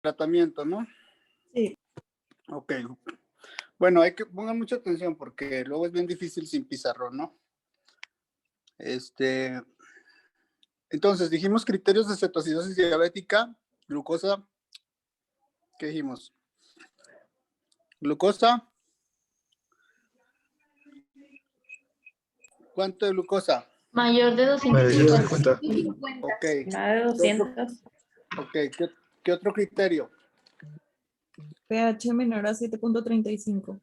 tratamiento, ¿no? Sí. Ok. Bueno, hay que pongan mucha atención porque luego es bien difícil sin pizarrón, ¿no? Entonces, dijimos criterios de cetoacidosis diabética, glucosa, ¿qué dijimos? Glucosa, ¿cuánto de glucosa? Mayor de 250. Ok. La de 200. Ok, ¿qué otro criterio? pH menor a 7.35.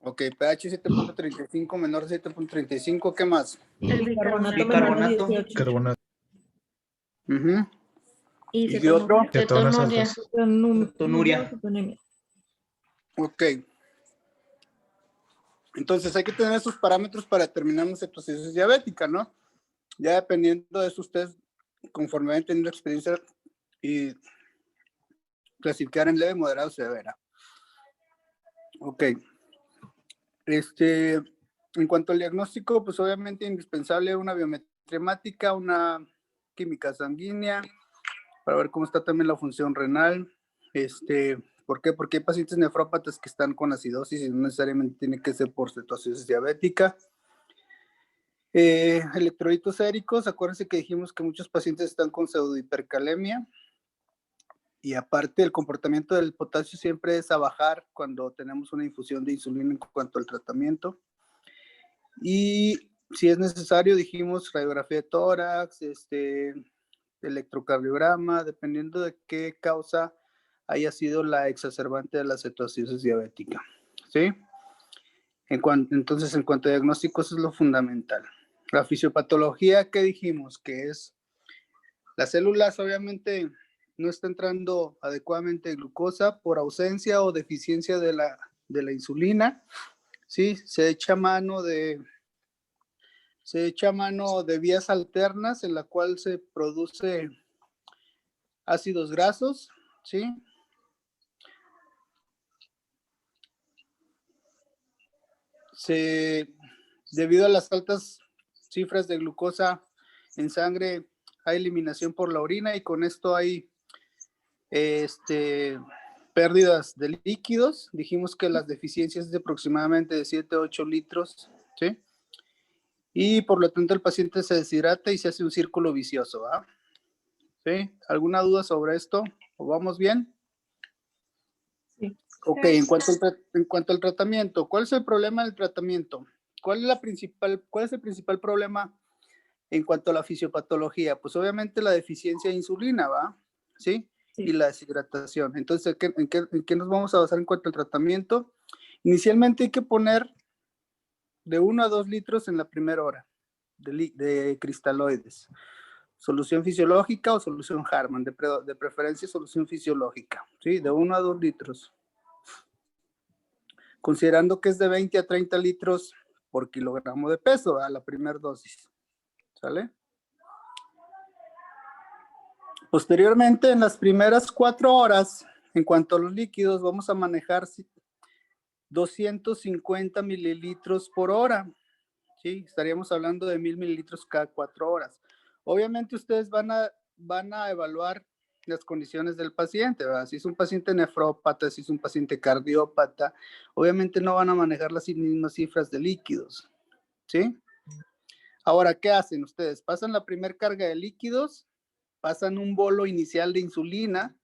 Ok, pH 7.35 menor a 7.35, ¿qué más? El Bicarbonato bicarbonato. menor a 18. Carbonato. Uh-huh. Y ¿Y qué otro? cetonuria. Cetonuria. Cetonemia. Ok. Entonces hay que tener esos parámetros para determinar una cetoacidosis diabética, ¿no? Ya dependiendo de eso, ustedes, conforme vayan teniendo experiencia y clasificar en leve, moderado o severa. Ok. En cuanto al diagnóstico, pues obviamente indispensable una biometría hemática, una química sanguínea, para ver cómo está también la función renal. ¿Por qué? Porque hay pacientes nefrópatas que están con acidosis y no necesariamente tiene que ser por cetoacidosis diabética. Electrolitos séricos, acuérdense que dijimos que muchos pacientes están con pseudohipercalemia. Y aparte, el comportamiento del potasio siempre es a bajar cuando tenemos una infusión de insulina en cuanto al tratamiento. Y si es necesario, dijimos radiografía de tórax, electrocardiograma, dependiendo de qué causa haya sido la exacerbante de la cetoacidosis diabética. ¿Sí? Entonces, en cuanto a diagnóstico, eso es lo fundamental. La fisiopatología, ¿qué dijimos? Que es las células, obviamente, no está entrando adecuadamente glucosa por ausencia o deficiencia de la insulina. ¿Sí? Se echa mano de vías alternas en la cual se produce ácidos grasos, ¿sí? Debido a las altas cifras de glucosa en sangre, hay eliminación por la orina y con esto hay pérdidas de líquidos. Dijimos que las deficiencias es de aproximadamente de 7 a 8 litros, ¿sí? Y por lo tanto el paciente se deshidrata y se hace un círculo vicioso, ¿ah? ¿Sí? ¿Alguna duda sobre esto? ¿O vamos bien? Sí. Ok, en cuanto al tratamiento, ¿cuál es el problema del tratamiento? ¿Cuál es el principal problema en cuanto a la fisiopatología? Pues obviamente la deficiencia de insulina, ¿va? ¿Sí? Sí. Y la deshidratación. Entonces, ¿en qué nos vamos a basar en cuanto al tratamiento? Inicialmente hay que poner de 1 a 2 litros en la primera hora de cristaloides. Solución fisiológica o solución Harman, de preferencia solución fisiológica, ¿sí? De 1 a 2 litros. Considerando que es de 20 a 30 litros por kilogramo de peso a la primera dosis. ¿Sale? Posteriormente, en las primeras 4 horas, en cuanto a los líquidos, vamos a manejar 250 mililitros por hora. ¿Sí? Estaríamos hablando de 1000 mililitros cada 4 horas. Obviamente ustedes van a evaluar las condiciones del paciente, ¿verdad? Si es un paciente nefrópata, si es un paciente cardiópata, obviamente no van a manejar las mismas cifras de líquidos, ¿sí? Ahora, ¿qué hacen ustedes? Pasan la primera carga de líquidos, pasan un bolo inicial de insulina,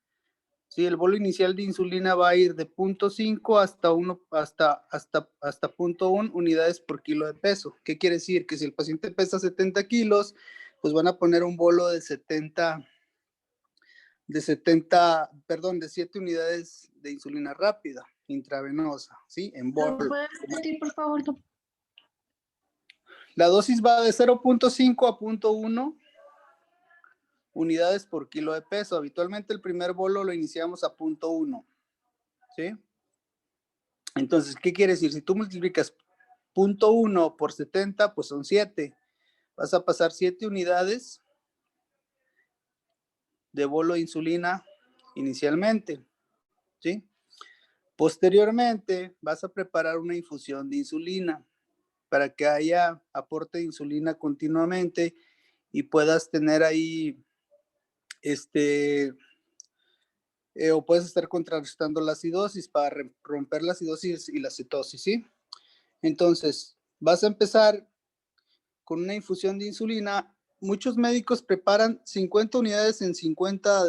¿sí? El bolo inicial de insulina va a ir de 0.5 hasta 0.1 unidades por kilo de peso. ¿Qué quiere decir? Que si el paciente pesa 70 kilos, pues van a poner un bolo de 7 unidades de insulina rápida, intravenosa, ¿sí? En bolo. ¿Puedes repetir, por favor? La dosis va de 0.5 a 0.1 unidades por kilo de peso. Habitualmente el primer bolo lo iniciamos a 0.1, ¿sí? Entonces, ¿qué quiere decir? Si tú multiplicas 0.1 por 70, pues son 7. Vas a pasar 7 unidades de bolo de insulina inicialmente, ¿sí? Posteriormente, vas a preparar una infusión de insulina para que haya aporte de insulina continuamente y puedas tener ahí o puedes estar contrarrestando la acidosis para romper la acidosis y la cetosis, ¿sí? Entonces, vas a empezar con una infusión de insulina. Muchos médicos preparan 50 unidades en 50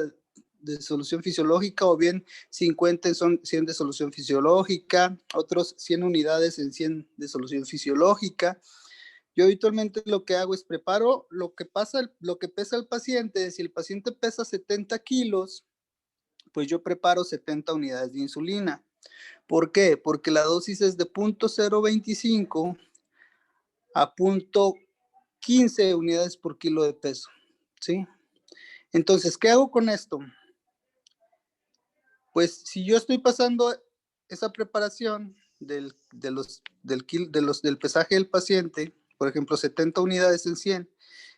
de solución fisiológica, o bien 50 son 100 de solución fisiológica, otros 100 unidades en 100 de solución fisiológica. Yo habitualmente lo que hago es preparo lo que pesa el paciente. Si el paciente pesa 70 kilos, pues yo preparo 70 unidades de insulina. ¿Por qué? Porque la dosis es de 0.025 a 0.15 unidades por kilo de peso, ¿sí? Entonces, ¿qué hago con esto? Pues si yo estoy pasando esa preparación del pesaje del paciente, por ejemplo, 70 unidades en 100,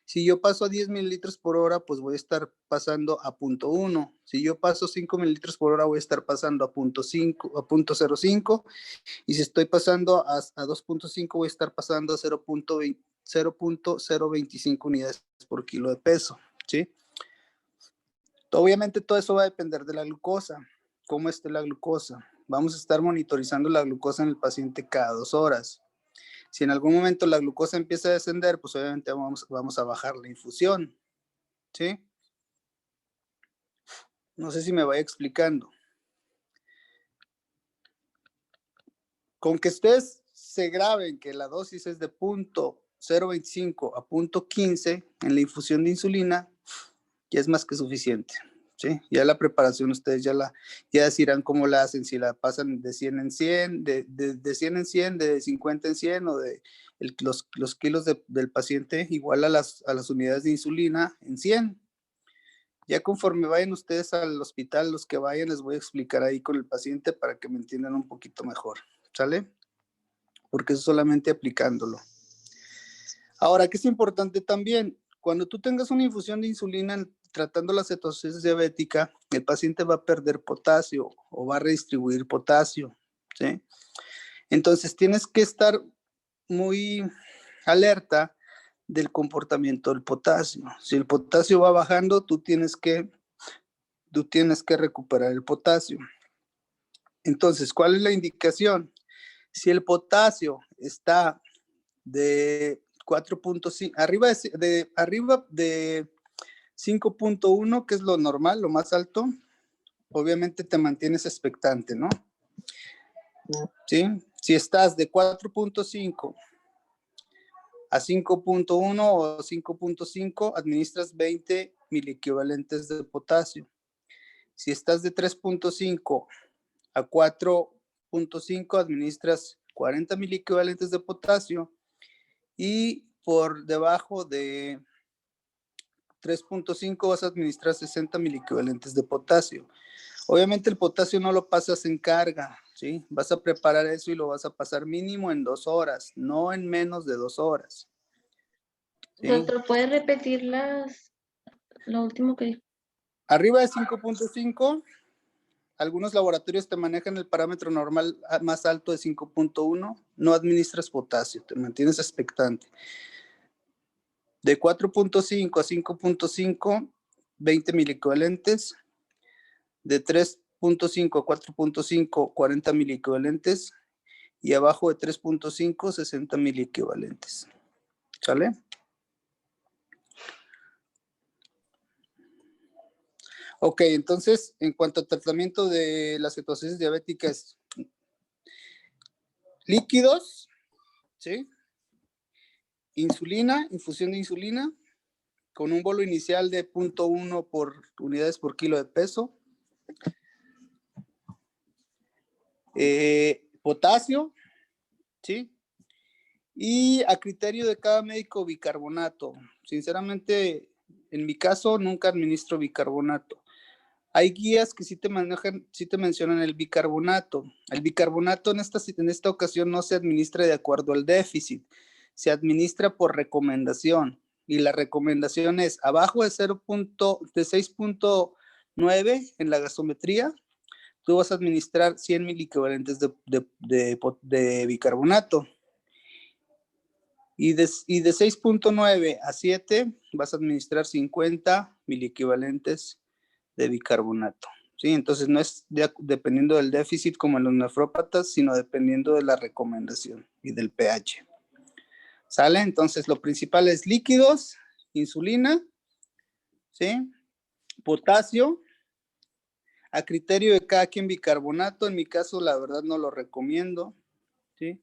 si yo paso a 10 mililitros por hora, pues voy a estar pasando a 0.1. Si yo paso 5 mililitros por hora, voy a estar pasando a 0.05. Y si estoy pasando a 2.5, voy a estar pasando a 0.025 unidades por kilo de peso, ¿sí? Obviamente todo eso va a depender de la glucosa. ¿Cómo esté la glucosa? Vamos a estar monitorizando la glucosa en el paciente cada 2 horas. Si en algún momento la glucosa empieza a descender, pues obviamente vamos a bajar la infusión, ¿sí? No sé si me voy explicando. Con que ustedes se graben que la dosis es de 0.025 a 0.15 en la infusión de insulina, ya es más que suficiente, ¿sí? Ya la preparación ustedes ya decidirán cómo la hacen, si la pasan de 100 en 100, de 100 en 100, de 50 en 100, o de los kilos del paciente igual a las unidades de insulina en 100. Ya conforme vayan ustedes al hospital, los que vayan, les voy a explicar ahí con el paciente para que me entiendan un poquito mejor, ¿sale? Porque eso solamente aplicándolo. Ahora, ¿qué es importante también? Cuando tú tengas una infusión de insulina tratando la cetosis diabética, el paciente va a perder potasio o va a redistribuir potasio, ¿sí? Entonces, tienes que estar muy alerta del comportamiento del potasio. Si el potasio va bajando, tú tienes que recuperar el potasio. Entonces, ¿cuál es la indicación? Si el potasio está de 4.5, arriba de 5.1, que es lo normal, lo más alto, obviamente te mantienes expectante, ¿no? ¿Sí? Si estás de 4.5 a 5.1 o 5.5, administras 20 miliequivalentes de potasio. Si estás de 3.5 a 4.5, administras 40 miliequivalentes de potasio, y por debajo de 3.5 vas a administrar 60 miliequivalentes de potasio. Obviamente el potasio no lo pasas en carga, ¿sí? Vas a preparar eso y lo vas a pasar mínimo en 2 horas, no en menos de 2 horas. ¿Sí? Doctor, ¿puede repetir lo último que dijo? Arriba de 5.5, algunos laboratorios te manejan el parámetro normal más alto de 5.1, no administras potasio, te mantienes expectante. De 4.5 a 5.5, 20 miliequivalentes. De 3.5 a 4.5, 40 miliequivalentes. Y abajo de 3.5, 60 miliequivalentes. ¿Sale? Ok, entonces, en cuanto al tratamiento de la cetosis diabética, es líquidos, ¿sí? Insulina, infusión de insulina, con un bolo inicial de 0.1 por unidades por kilo de peso. Potasio, ¿sí? Y a criterio de cada médico, bicarbonato. Sinceramente, en mi caso, nunca administro bicarbonato. Hay guías que sí te mencionan el bicarbonato. El bicarbonato en esta ocasión no se administra de acuerdo al déficit, se administra por recomendación. Y la recomendación es abajo de 6.9 en la gasometría, tú vas a administrar 100 miliequivalentes de bicarbonato. Y de 6.9 a 7 vas a administrar 50 miliequivalentes de bicarbonato, ¿sí? Entonces no es dependiendo del déficit como en los nefrópatas, sino dependiendo de la recomendación y del pH. ¿Sale? Entonces lo principal es líquidos, insulina, ¿sí? Potasio, a criterio de cada quien bicarbonato, en mi caso la verdad no lo recomiendo, ¿sí?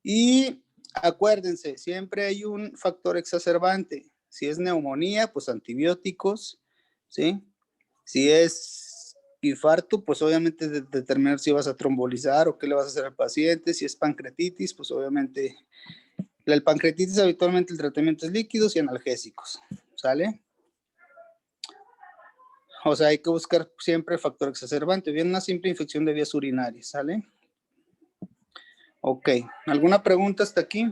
Y acuérdense, siempre hay un factor exacerbante. Si es neumonía, pues antibióticos, ¿sí? Si es infarto, pues obviamente determinar si vas a trombolizar o qué le vas a hacer al paciente. Si es pancreatitis, pues obviamente el pancreatitis habitualmente el tratamiento es líquidos y analgésicos, ¿sale? O sea, hay que buscar siempre factor exacerbante. Bien, una simple infección de vías urinarias, ¿sale? Ok, ¿alguna pregunta hasta aquí?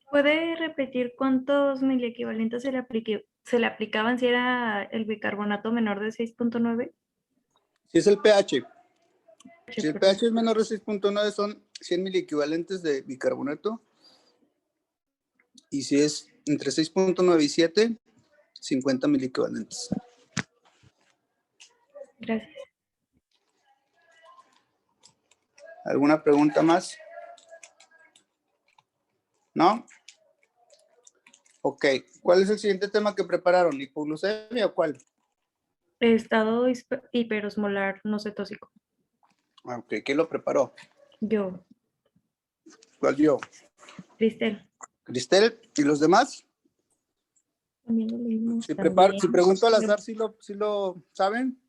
¿Puede repetir cuántos miliequivalentes se le aplicaban si era el bicarbonato menor de 6.9? Si es el pH. Si el pH es menor de 6.9 son 100 miliequivalentes de bicarbonato. Y si es entre 6.9 y 7, 50 miliequivalentes. Gracias. ¿Alguna pregunta más? ¿No? Ok. ¿Cuál es el siguiente tema que prepararon? ¿Hipoglucemia o cuál? Estado hiperosmolar no cetóxico. Ok. ¿Quién lo preparó? Yo, ¿Cuál yo? Cristel. ¿Cristel? ¿Y los demás? También lo leímos. Si También. pregunto al azar, ¿sí lo saben?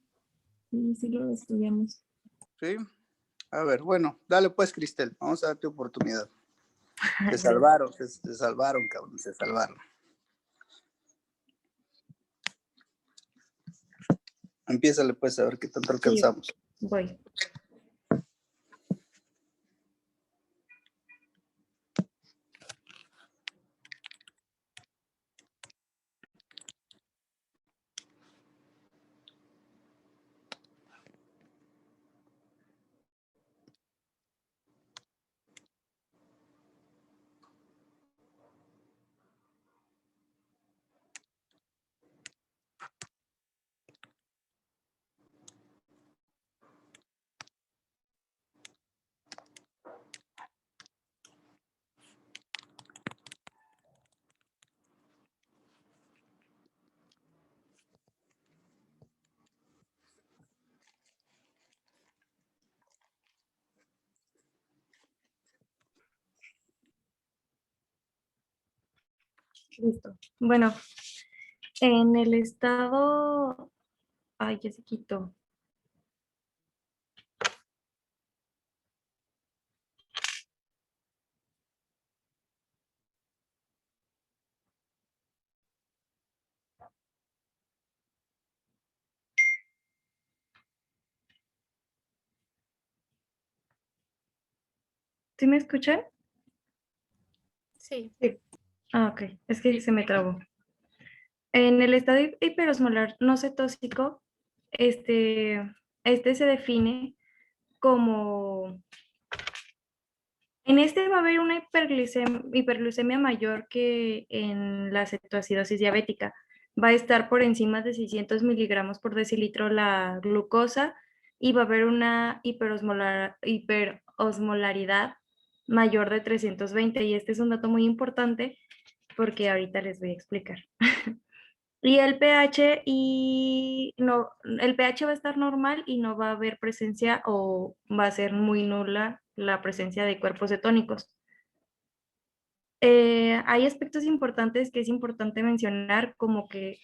Sí, sí lo estudiamos. Sí. A ver, bueno, dale pues, Cristel. Vamos a darte oportunidad. Te Gracias. salvaron, te salvaron, cabrón, se salvaron. Empiézale pues a ver qué tanto alcanzamos. Voy. Listo. Bueno, en el estado... Ay, ya se quitó. ¿Sí me escuchan? Sí. Ah, ok. Es que se me trabó. En el estado hiperosmolar no cetóxico, este se define como... En este va a haber una hiperglucemia mayor que en la cetoacidosis diabética. Va a estar por encima de 600 miligramos por decilitro la glucosa y va a haber una hiperosmolaridad mayor de 320. Y este es un dato muy importante porque ahorita les voy a explicar. Y el pH el pH va a estar normal y no va a haber presencia o va a ser muy nula la presencia de cuerpos cetónicos. Hay aspectos importantes que es importante mencionar, como que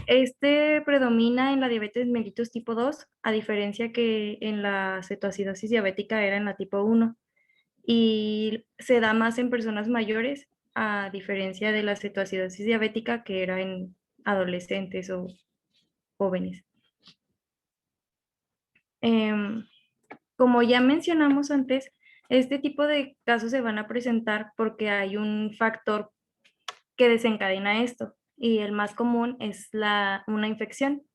este predomina en la diabetes mellitus tipo 2, a diferencia que en la cetoacidosis diabética era en la tipo 1, y se da más en personas mayores, a diferencia de la cetoacidosis diabética que era en adolescentes o jóvenes. Como ya mencionamos antes, este tipo de casos se van a presentar porque hay un factor que desencadena esto, y el más común es una infección.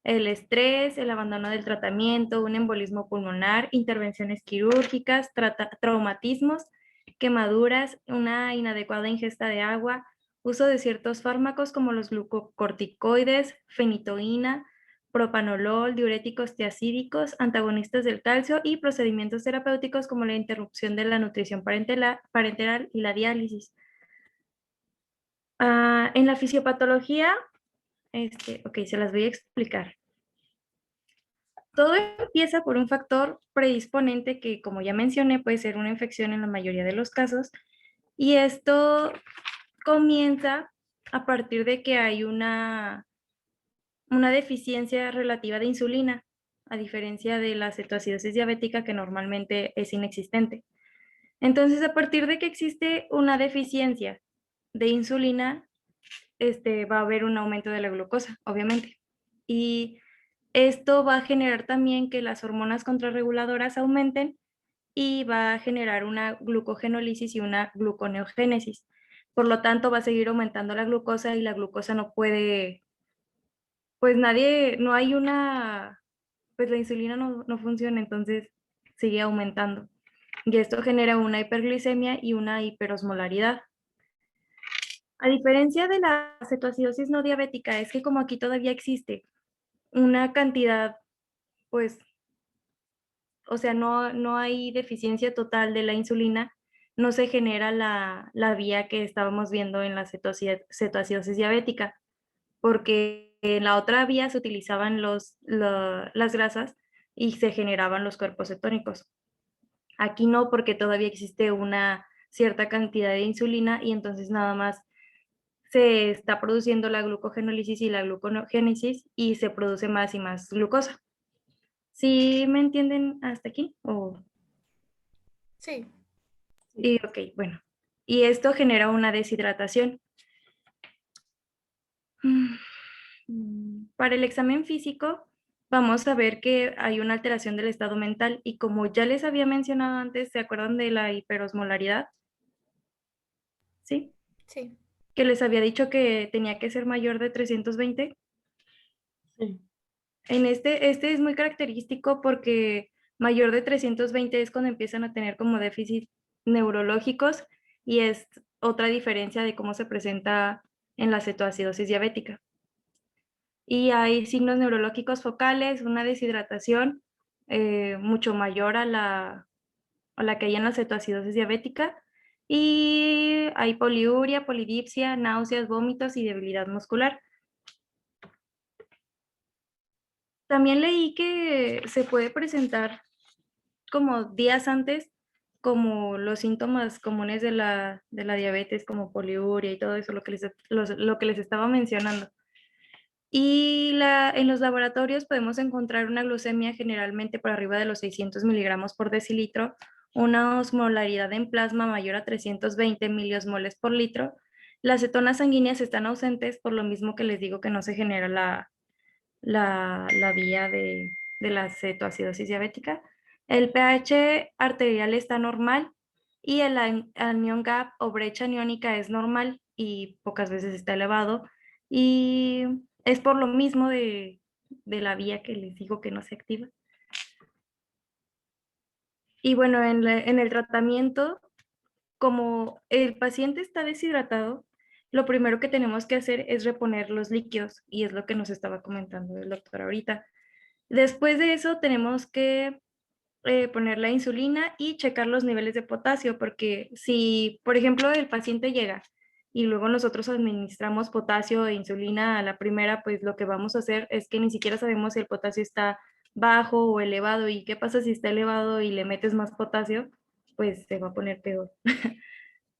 El estrés, el abandono del tratamiento, un embolismo pulmonar, intervenciones quirúrgicas, traumatismos, quemaduras, una inadecuada ingesta de agua uso de ciertos fármacos como los glucocorticoides, fenitoína, propanolol, diuréticos tiacídicos, antagonistas del calcio y procedimientos terapéuticos como la interrupción de la nutrición parenteral y la diálisis. En la fisiopatología, ok, se las voy a explicar. Todo empieza por un factor predisponente que, como ya mencioné, puede ser una infección en la mayoría de los casos, y esto comienza a partir de que hay una deficiencia relativa de insulina, a diferencia de la cetoacidosis diabética que normalmente es inexistente. Entonces, a partir de que existe una deficiencia de insulina, va a haber un aumento de la glucosa, obviamente. Y esto va a generar también que las hormonas contrarreguladoras aumenten y va a generar una glucogenólisis y una gluconeogénesis. Por lo tanto, va a seguir aumentando la glucosa y la glucosa no puede, pues no hay pues la insulina no funciona, entonces sigue aumentando. Y esto genera una hiperglicemia y una hiperosmolaridad. A diferencia de la cetoacidosis no diabética, es que como aquí todavía existe una cantidad, pues, o sea, no hay deficiencia total de la insulina, no se genera la vía que estábamos viendo en la cetoacidosis diabética, porque en la otra vía se utilizaban las grasas y se generaban los cuerpos cetónicos. Aquí no, porque todavía existe una cierta cantidad de insulina y entonces nada más se está produciendo la glucogenólisis y la gluconogénesis y se produce más y más glucosa. ¿Sí me entienden hasta aquí? Sí. Y ok, bueno. Y esto genera una deshidratación. Para el examen físico, vamos a ver que hay una alteración del estado mental y como ya les había mencionado antes, ¿se acuerdan de la hiperosmolaridad? ¿Sí? Sí. Que les había dicho que tenía que ser mayor de 320. Sí. En este es muy característico porque mayor de 320 es cuando empiezan a tener como déficits neurológicos y es otra diferencia de cómo se presenta en la cetoacidosis diabética. Y hay signos neurológicos focales, una deshidratación mucho mayor a la que hay en la cetoacidosis diabética, y hay poliuria, polidipsia, náuseas, vómitos y debilidad muscular. También leí que se puede presentar como días antes, como los síntomas comunes de la diabetes, como poliuria y todo eso, lo que les estaba mencionando. Y en los laboratorios podemos encontrar una glucemia generalmente por arriba de los 600 miligramos por decilitro, una osmolaridad en plasma mayor a 320 miliosmoles por litro. Las cetonas sanguíneas están ausentes, por lo mismo que les digo que no se genera la vía de la cetoacidosis diabética. El pH arterial está normal y el anion gap o brecha aniónica es normal y pocas veces está elevado. Y es por lo mismo de la vía que les digo que no se activa. Y bueno, en el tratamiento, como el paciente está deshidratado, lo primero que tenemos que hacer es reponer los líquidos y es lo que nos estaba comentando el doctor ahorita. Después de eso tenemos que poner la insulina y checar los niveles de potasio, porque si, por ejemplo, el paciente llega y luego nosotros administramos potasio e insulina a la primera, pues lo que vamos a hacer es que ni siquiera sabemos si el potasio está bajo o elevado, y qué pasa si está elevado y le metes más potasio, pues se va a poner peor.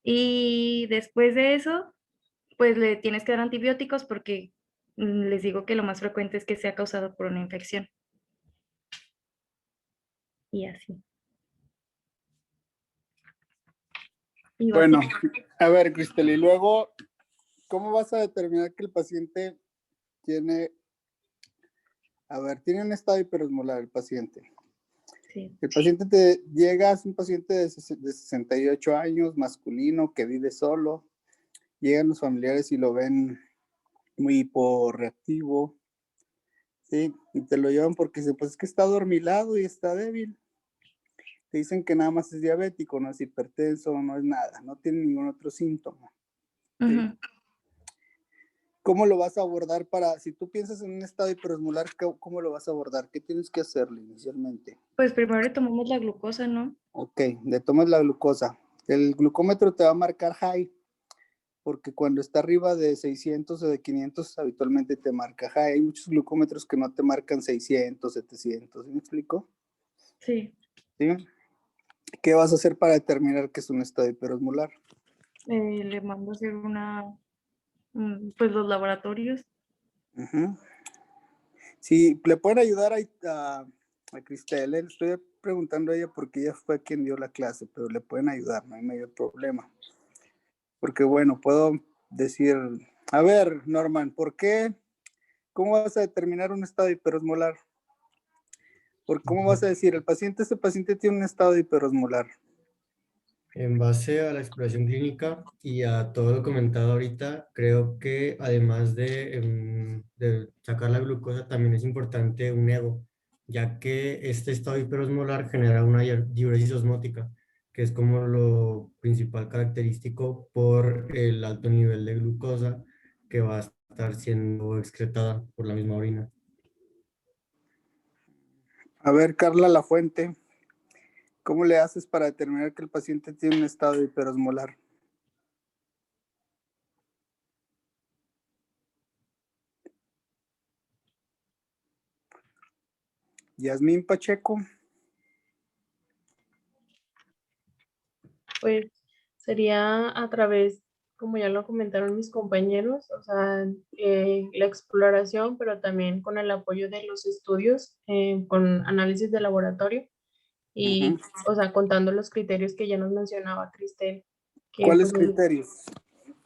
Y después de eso, pues le tienes que dar antibióticos porque les digo que lo más frecuente es que sea causado por una infección. Y así. Y Bueno, a ver, Cristel, y luego, ¿cómo vas a determinar que el paciente tiene un estado hiperosmolar el paciente? sí. El paciente te llega, es un paciente de 68 años, masculino, que vive solo. Llegan los familiares y lo ven muy hiporreactivo, ¿sí? Y te lo llevan porque dicen, pues es que está adormilado y está débil. Te dicen que nada más es diabético, no es hipertenso, no es nada, no tiene ningún otro síntoma, ¿sí? Ujú. ¿Cómo lo vas a abordar si tú piensas en un estado hiperosmolar, cómo lo vas a abordar? ¿Qué tienes que hacerle inicialmente? Pues primero le tomamos la glucosa, ¿no? Ok, le tomas la glucosa. El glucómetro te va a marcar high, porque cuando está arriba de 600 o de 500 habitualmente te marca high. Hay muchos glucómetros que no te marcan 600, 700. ¿Sí me explico? Sí. ¿Sí? ¿Qué vas a hacer para determinar que es un estado hiperosmolar? Le mando a hacer pues los laboratorios. Uh-huh. Sí, le pueden ayudar a Cristel. Le estoy preguntando a ella porque ella fue quien dio la clase, pero le pueden ayudar, no hay mayor problema. Porque bueno, puedo decir, a ver, Norman, ¿cómo vas a determinar un estado hiperosmolar? ¿Cómo vas a decir, este paciente tiene un estado hiperosmolar? En base a la exploración clínica y a todo lo comentado ahorita, creo que además de sacar la glucosa, también es importante un ego, ya que este estado hiperosmolar genera una diuresis osmótica, que es como lo principal característico por el alto nivel de glucosa que va a estar siendo excretada por la misma orina. A ver, Carla Lafuente, ¿cómo le haces para determinar que el paciente tiene un estado hiperosmolar? Yasmín Pacheco. Pues sería a través, como ya lo comentaron mis compañeros, o sea, la exploración, pero también con el apoyo de los estudios, con análisis de laboratorio y, o sea, contando los criterios que ya nos mencionaba Cristel, que, ¿Cuáles pues, criterios?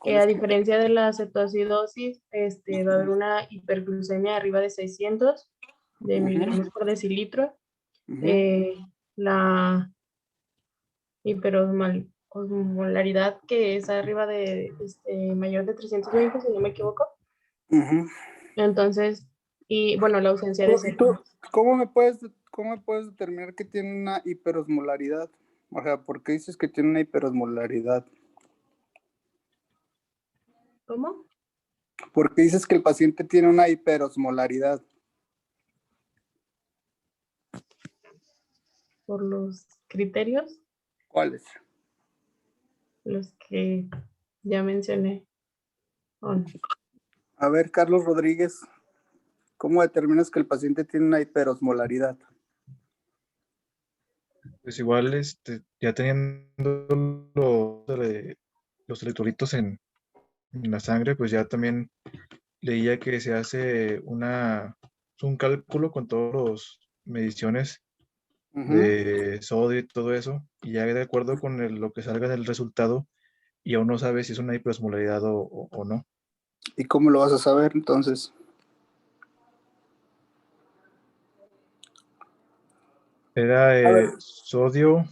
que a diferencia de la cetoacidosis, va a haber una hiperglucemia arriba de 600 de miligramos por decilitro. La hiperosmolaridad que es arriba de mayor de 320, si no me equivoco. Entonces, y bueno, la ausencia de ceto. ¿Cómo me puedes determinar que tiene una hiperosmolaridad? O sea, ¿por qué dices que tiene una hiperosmolaridad? ¿Cómo? ¿Por qué dices que el paciente tiene una hiperosmolaridad? Por los criterios, ¿Cuáles? los que ya mencioné. A ver, Carlos Rodríguez, ¿cómo determinas que el paciente tiene una hiperosmolaridad? Pues igual, ya teniendo los electrolitos en la sangre, pues ya también leía que se hace un cálculo con todas las mediciones de sodio y todo eso, y ya de acuerdo con lo que salga del resultado, y aún no sabe si es una hiperosmolaridad o no. ¿Y cómo lo vas a saber entonces? Era sodio,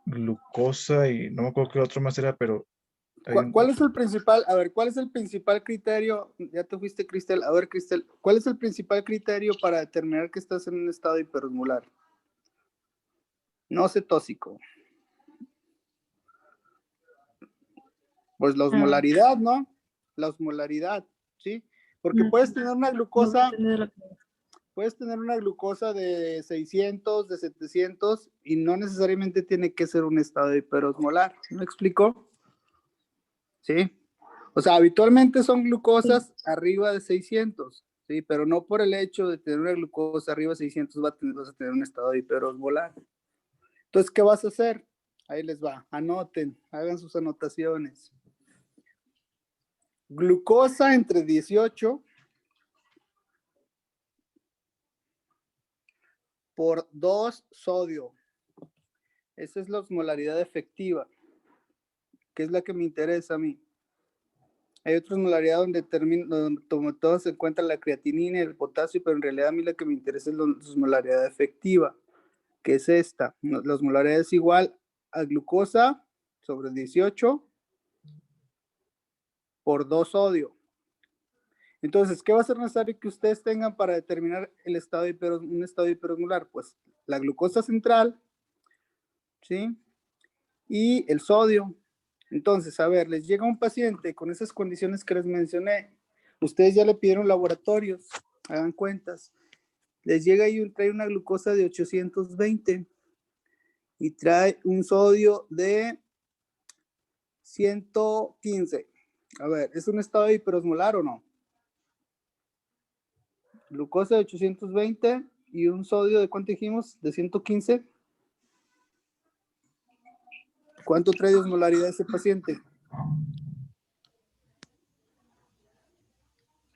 glucosa y no me acuerdo qué otro más era, pero ¿Cuál es el principal? A ver, ¿cuál es el principal criterio? Ya te fuiste, Cristel. A ver, Cristel, ¿cuál es el principal criterio para determinar que estás en un estado hiperosmolar? No cetóxico. Pues la osmolaridad, ¿no? La osmolaridad, ¿sí? Porque puedes tener una glucosa, de 600, de 700 y no necesariamente tiene que ser un estado hiperosmolar. ¿Me explico? Sí. O sea, habitualmente son glucosas arriba de 600, ¿sí? Pero no por el hecho de tener una glucosa arriba de 600 vas a tener un estado hiperosmolar. Entonces, ¿qué vas a hacer? Ahí les va. Anoten, hagan sus anotaciones. Glucosa entre 18 por 2 sodio. Esa es la osmolaridad efectiva, que es la que me interesa a mí. Hay otra osmolaridad donde todo se encuentra la creatinina y el potasio, pero en realidad a mí la que me interesa es la osmolaridad efectiva, que es esta. La osmolaridad es igual a glucosa sobre 18 por 2 sodio. Entonces, ¿qué va a ser necesario que ustedes tengan para determinar un estado hiperosmolar? Pues la glucosa central, ¿sí? Y el sodio. Entonces, a ver, les llega un paciente con esas condiciones que les mencioné. Ustedes ya le pidieron laboratorios, hagan cuentas. Les llega y trae una glucosa de 820 y trae un sodio de 115. A ver, ¿es un estado hiperosmolar o no? Glucosa de 820 y un sodio de ¿cuánto dijimos? De 115. ¿Cuánto trae de osmolaridad ese paciente?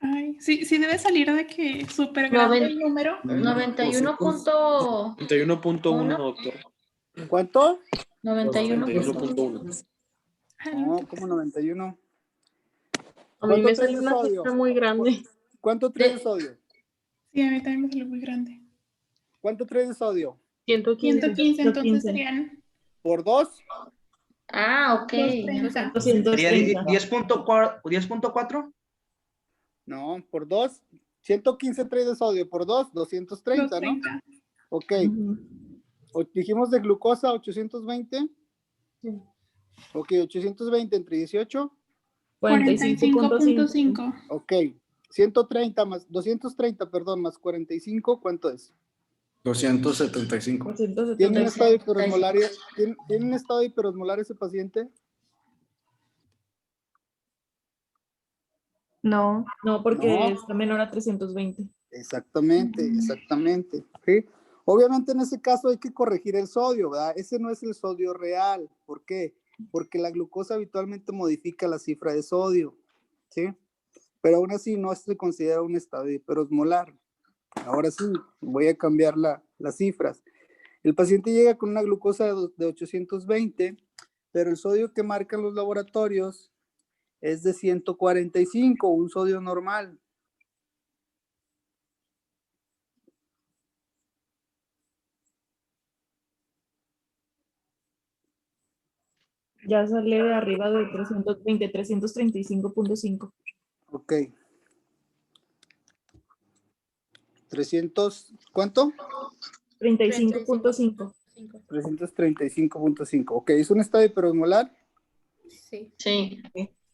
Ay, sí, sí debe salir de que súper grande el número. 91.1, 91.1, doctor. ¿Cuánto? 91.1. 91.1. No, como 91. A mí me ¿Cuánto trae sale de una sodio? cifra muy grande. ¿Cuánto trae de sodio? Sí, a mí también me salió muy grande. ¿Cuánto trae de sodio? 115. 115, entonces 115. serían ¿Por 2? Ah, ok. 230. 230. 10.4. No, por 2. 115 trae de sodio, por 2, 230, ¿no? 230. Ok. Ujú. Dijimos de glucosa 820. Sí. Ok, 820 entre 18. 45.5. 45.5. Ok. 130 más, 230, perdón, más 45, ¿cuánto es? 275. ¿Tiene un estado 275. hiperosmolar? ¿Tiene un estado hiperosmolar ese paciente? No, No, porque No. está menor a 320. Exactamente, exactamente. ¿Sí? Obviamente en ese caso hay que corregir el sodio, ¿verdad? Ese no es el sodio real. ¿Por qué? Porque la glucosa habitualmente modifica la cifra de sodio, ¿sí? Pero aún así no se considera un estado hiperosmolar. Ahora sí, voy a cambiar las cifras. El paciente llega con una glucosa de 820, pero el sodio que marcan los laboratorios es de 145, un sodio normal. Ya sale de arriba de 320, 335.5. Ok. 300, ¿cuánto? 35.5. 335.5. Ok, ¿es un estado hiperosmolar? Sí. Sí.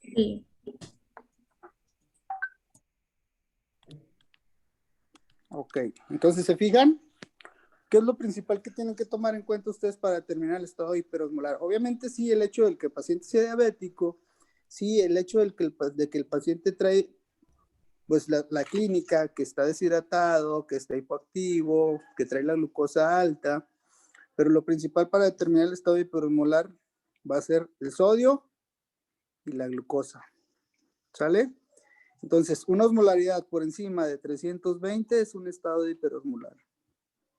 Sí. Ok, entonces se fijan, ¿qué es lo principal que tienen que tomar en cuenta ustedes para determinar el estado hiperosmolar? Obviamente sí, el hecho de que el paciente sea diabético, sí, el hecho de que el paciente trae pues la clínica, que está deshidratado, que está hipoactivo, que trae la glucosa alta, pero lo principal para determinar el estado hiperosmolar va a ser el sodio y la glucosa, ¿sale? Entonces, una osmolaridad por encima de 320 es un estado hiperosmolar,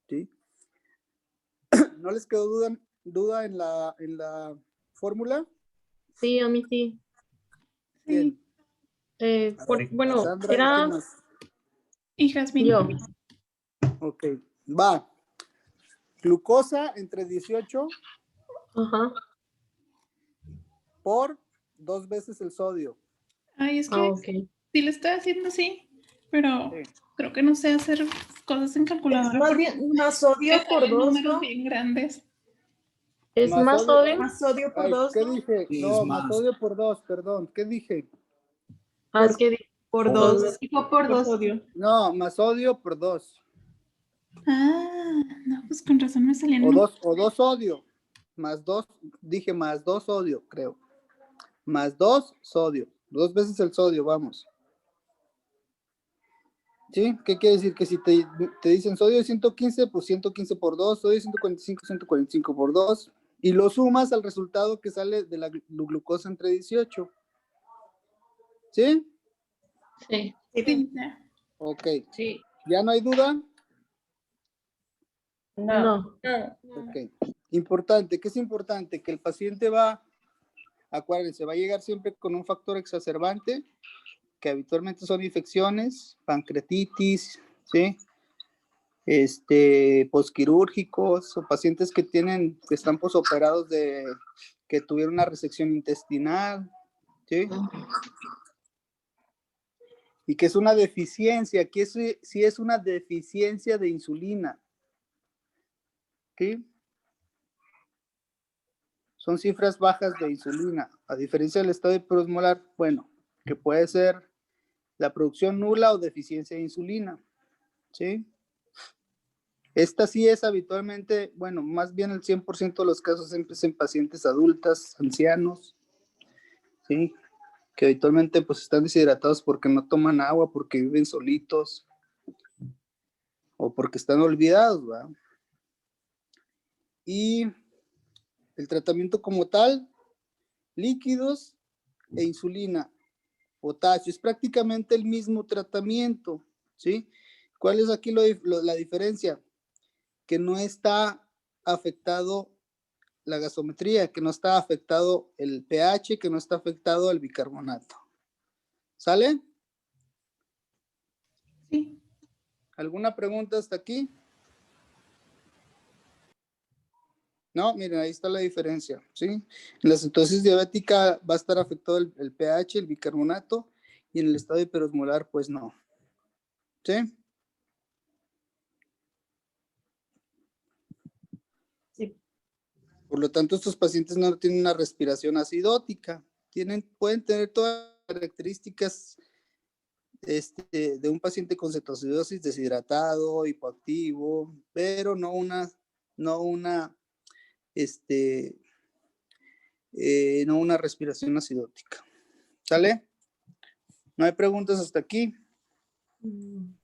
¿sí? ¿No les quedó duda en la fórmula? Sí, a mí sí. Bien. Bueno, Sandra, ¿y era quién más? Y Jazmín. yo. Ok, va. Glucosa entre 18 Ajá. por 2 veces el sodio. Ay, es Ah, que ok. sí lo estoy haciendo así, pero Sí. creo que no sé hacer cosas en calculadora. Es más porque bien más sodio me por salen 2, números ¿no? bien grandes. ¿Es Más más sodio. sodio? Más sodio por Ay, 2, ¿qué ¿no? dije? Sí, No, es más más. sodio por 2, perdón. ¿Qué dije? Ah, es que Por dos 2. veces. Por sodio. No, más sodio por 2. Ah, no, pues con razón me salían O números. 2 sodio. Más 2, dije más 2 sodio, creo. Más 2 sodio. 2 veces el sodio, vamos. ¿Sí? ¿Qué quiere decir? Que si te dicen sodio de 115, pues 115 por 2, sodio de 145, 145 por 2, y lo sumas al resultado que sale de la glucosa entre 18. ¿Sí? Sí. Sí, ya. Ok. Sí. ¿Ya no hay duda? No. Ok. Importante, ¿qué es importante? Que el paciente va, acuérdense, va a llegar siempre con un factor exacerbante, que habitualmente son infecciones, pancreatitis, ¿sí? Posquirúrgicos o pacientes que están posoperados que tuvieron una resección intestinal, ¿sí? Y que es una deficiencia, que sí es una deficiencia de insulina, ¿sí? son cifras bajas de insulina, a diferencia del estado hiperosmolar, bueno, que puede ser la producción nula o deficiencia de insulina, ¿sí? Esta sí es habitualmente, bueno, más bien el 100% de los casos siempre es en pacientes adultas, ancianos, ¿sí? Que habitualmente pues están deshidratados porque no toman agua, porque viven solitos o porque están olvidados, ¿verdad? Y el tratamiento como tal, líquidos e insulina, potasio, es prácticamente el mismo tratamiento, ¿sí? ¿Cuál es aquí la diferencia? Que no está afectado la gasometría, que no está afectado el pH, que no está afectado el bicarbonato. ¿Sale? Sí. ¿Alguna pregunta hasta aquí? No, miren, ahí está la diferencia, ¿sí? En la cetosis diabética va a estar afectado el pH, el bicarbonato, y en el estado hiperosmolar, pues no. ¿Sí? Sí. Por lo tanto, estos pacientes no tienen una respiración acidótica. Pueden tener todas las características de un paciente con cetoacidosis, deshidratado, hipoactivo, pero no una respiración acidótica. ¿Sale? ¿No hay preguntas hasta aquí? No.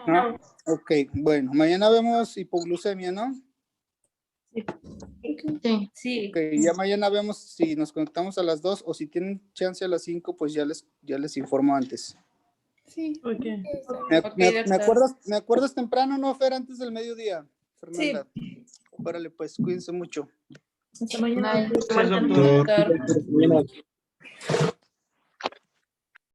¿No? Ok, bueno, mañana vemos hipoglucemia, ¿no? Sí. Sí. Ok, ya mañana vemos si nos conectamos a las 2 o si tienen chance a las 5, pues ya les informo antes. Sí. Ok. ¿Me acuerdas temprano, no, Fer, antes del mediodía? Fernanda. Sí. Órale, pues, cuídense mucho. Hasta mañana. Bye. Gracias, doctor. Doctor.